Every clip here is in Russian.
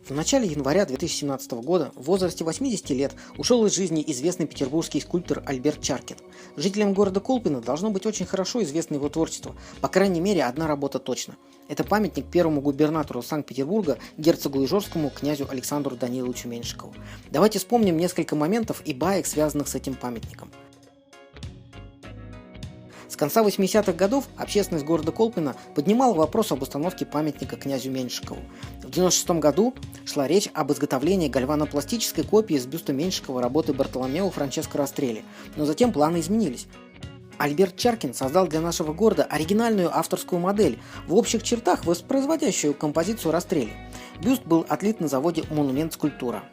В начале января 2017 года в возрасте 80 лет ушел из жизни известный петербургский скульптор Альберт Чаркин. Жителям города Колпино должно быть очень хорошо известно его творчество, по крайней мере одна работа точно. Это памятник первому губернатору Санкт-Петербурга, герцогу Ижорскому, князю Александру Даниловичу Меньшикову. Давайте вспомним несколько моментов и баек, связанных с этим памятником. С конца 80-х годов общественность города Колпино поднимала вопрос об установке памятника князю Меньшикову. В 1996 году шла речь об изготовлении гальванопластической копии с бюста Меньшикова работы Бартоломео Франческо Растрелли, но затем планы изменились. Альберт Чаркин создал для нашего города оригинальную авторскую модель, в общих чертах воспроизводящую композицию Растрелли. Бюст был отлит на заводе «Монумент Скульптура».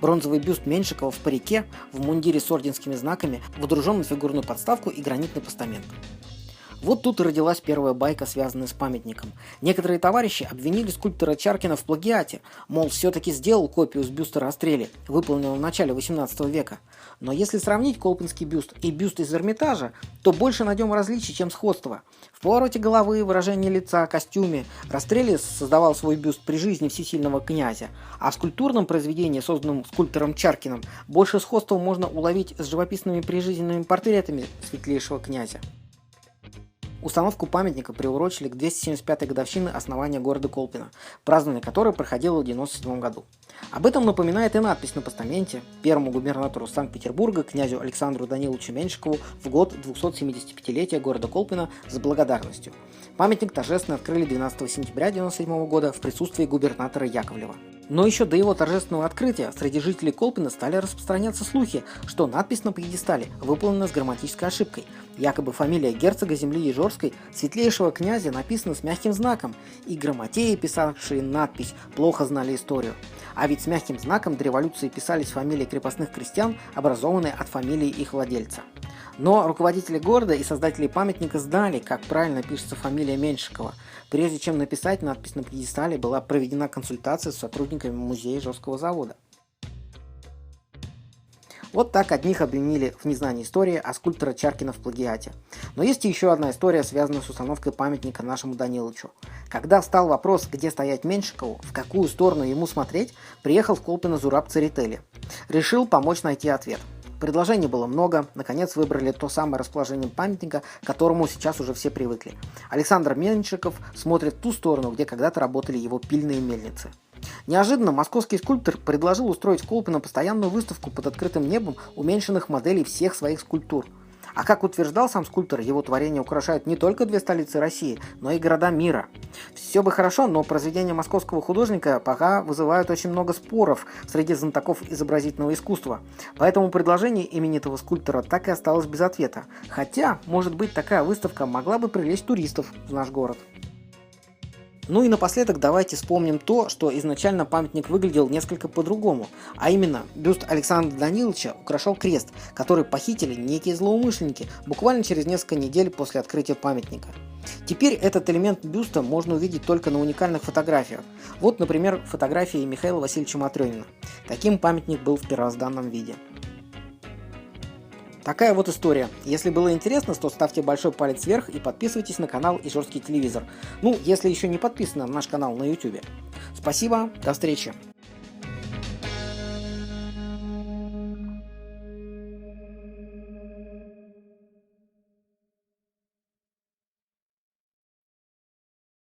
Бронзовый бюст Меньшикова в парике, в мундире с орденскими знаками, водружен на фигурную подставку и гранитный постамент. Вот тут и родилась первая байка, связанная с памятником. Некоторые товарищи обвинили скульптора Чаркина в плагиате, мол, все-таки сделал копию с бюста Растрелли, выполненного в начале 18 века. Но если сравнить колпинский бюст и бюст из Эрмитажа, то больше найдем различий, чем сходства. В повороте головы, выражении лица, костюме Растрелли создавал свой бюст при жизни всесильного князя, а в скульптурном произведении, созданном скульптором Чаркиным, больше сходства можно уловить с живописными прижизненными портретами светлейшего князя. Установку памятника приурочили к 275-й годовщине основания города Колпино, празднование которой проходило в 1997 году. Об этом напоминает и надпись на постаменте первому губернатору Санкт-Петербурга князю Александру Даниловичу Меньшикову в год 275-летия города Колпино с благодарностью. Памятник торжественно открыли 12 сентября 1997 года в присутствии губернатора Яковлева. Но еще до его торжественного открытия среди жителей Колпино стали распространяться слухи, что надпись на пьедестале выполнена с грамматической ошибкой. Якобы фамилия герцога земли Ижорской, светлейшего князя, написана с мягким знаком, и грамотеи, писавшие надпись, плохо знали историю. А ведь с мягким знаком до революции писались фамилии крепостных крестьян, образованные от фамилии их владельца. Но руководители города и создатели памятника знали, как правильно пишется фамилия Меньшикова. Прежде чем написать надпись на пьедестале, была проведена консультация с сотрудниками музея Ижорского завода. Вот так одних обвинили в незнании истории, а скульптора Чаркина в плагиате. Но есть и еще одна история, связанная с установкой памятника нашему Данилычу. Когда встал вопрос, где стоять Меньшикову, в какую сторону ему смотреть, приехал в Колпино Зураб Церетели. Решил помочь найти ответ. Предложений было много, наконец выбрали то самое расположение памятника, к которому сейчас уже все привыкли. Александр Меньшиков смотрит в ту сторону, где когда-то работали его пильные мельницы. Неожиданно московский скульптор предложил устроить в Колпино постоянную выставку под открытым небом уменьшенных моделей всех своих скульптур. А как утверждал сам скульптор, его творения украшают не только две столицы России, но и города мира. Все бы хорошо, но произведения московского художника пока вызывают очень много споров среди знатоков изобразительного искусства. Поэтому предложение именитого скульптора так и осталось без ответа. Хотя, может быть, такая выставка могла бы привлечь туристов в наш город. Ну и напоследок давайте вспомним то, что изначально памятник выглядел несколько по-другому, а именно бюст Александра Даниловича украшал крест, который похитили некие злоумышленники буквально через несколько недель после открытия памятника. Теперь этот элемент бюста можно увидеть только на уникальных фотографиях. Вот, например, фотографии Михаила Васильевича Матрёнина. Таким памятник был в первозданном виде. Такая вот история. Если было интересно, то ставьте большой палец вверх и подписывайтесь на канал Ижорский телевизор. Ну, если еще не подписаны на наш канал на YouTube. Спасибо, до встречи.